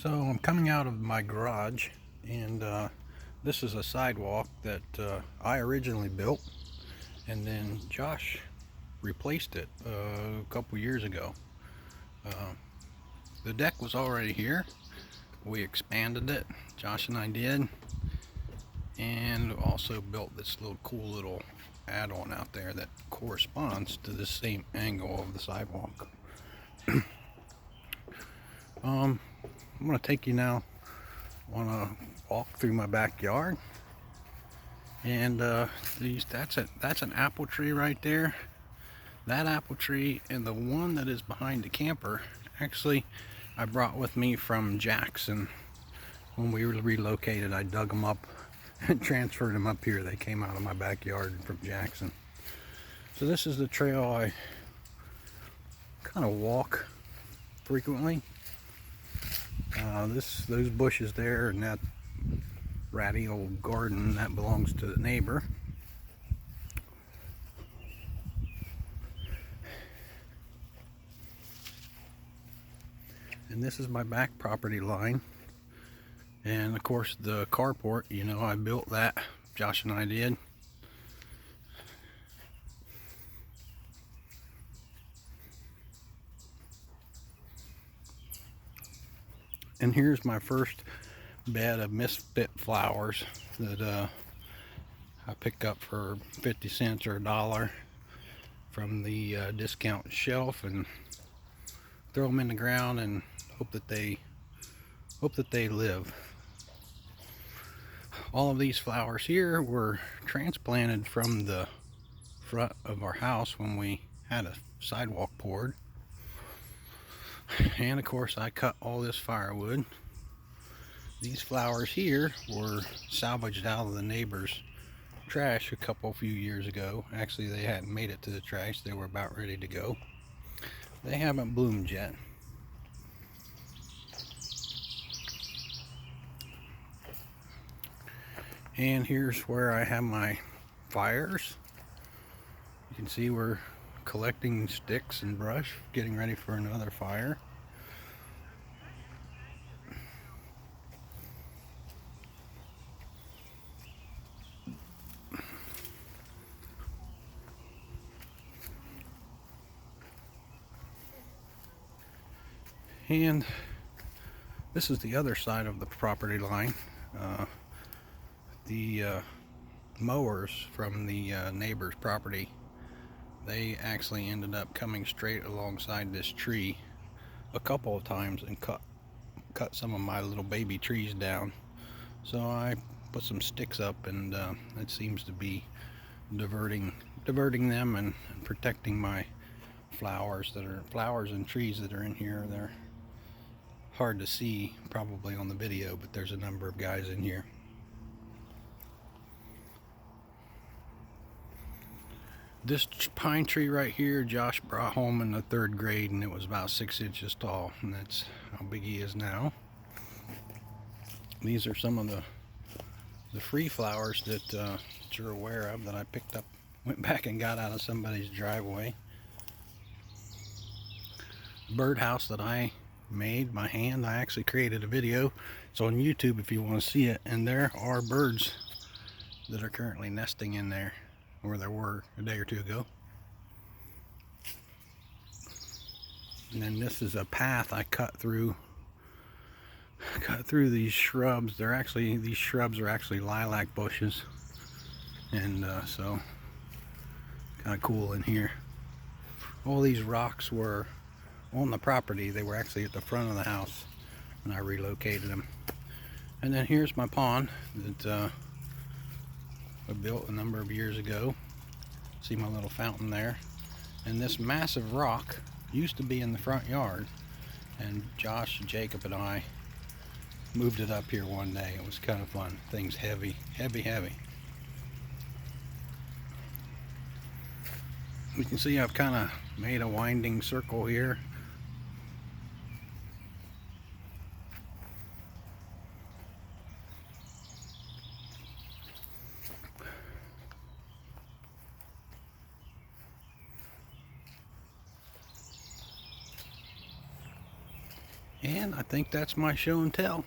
So I'm coming out of my garage, and this is a sidewalk that I originally built, and then Josh replaced it a couple years ago. Uh, the deck was already here. We expanded it, Josh and I did, and also built this cool little add-on out there that corresponds to the same angle of the sidewalk. I'm going to take you now on a walk through my backyard. And that's an apple tree right there. That apple tree and the one that is behind the camper, actually, I brought with me from Jackson. When we relocated, I dug them up and transferred them up here. They came out of my backyard from Jackson. So this is the trail I kind of walk frequently. Those bushes there and that ratty old garden, that belongs to the neighbor. And this is my back property line. And of course the carport, I built that. Josh and I did. And here's my first bed of misfit flowers that I pick up for 50 cents or $1 from the discount shelf, and throw them in the ground and hope that they live. All of these flowers here were transplanted from the front of our house when we had a sidewalk poured. And of course I cut all this firewood. These flowers here were salvaged out of the neighbor's trash a few years ago. Actually, they hadn't made it to the trash. They were about ready to go. They haven't bloomed yet. And here's where I have my fires. You can see we're collecting sticks and brush, getting ready for another fire. And this is the other side of the property line. The mowers from the neighbor's property, they actually ended up coming straight alongside this tree a couple of times and cut some of my little baby trees down. So I put some sticks up, and it seems to be diverting them and protecting my flowers and trees that are in here. They're hard to see probably on the video, but there's a number of guys in here. This pine tree right here, Josh brought home in the 3rd grade, and it was about 6 inches tall, and that's how big he is now. These are some of the free flowers that you're aware of that I picked up, went back and got out of somebody's driveway. Birdhouse that I made by hand. I actually created a video. It's on YouTube if you want to see it, and there are birds that are currently nesting in there, or there were a day or two ago. And then this is a path I cut through these shrubs. These shrubs are actually lilac bushes, and so kind of cool in here. All these rocks were on the property. They were actually at the front of the house when I relocated them. And then here's my pond that I built a number of years ago. See my little fountain there. And this massive rock used to be in the front yard, and Josh, Jacob, and I moved it up here one day. It was kind of fun. Things heavy. You can see I've kind of made a winding circle here. And I think that's my show and tell.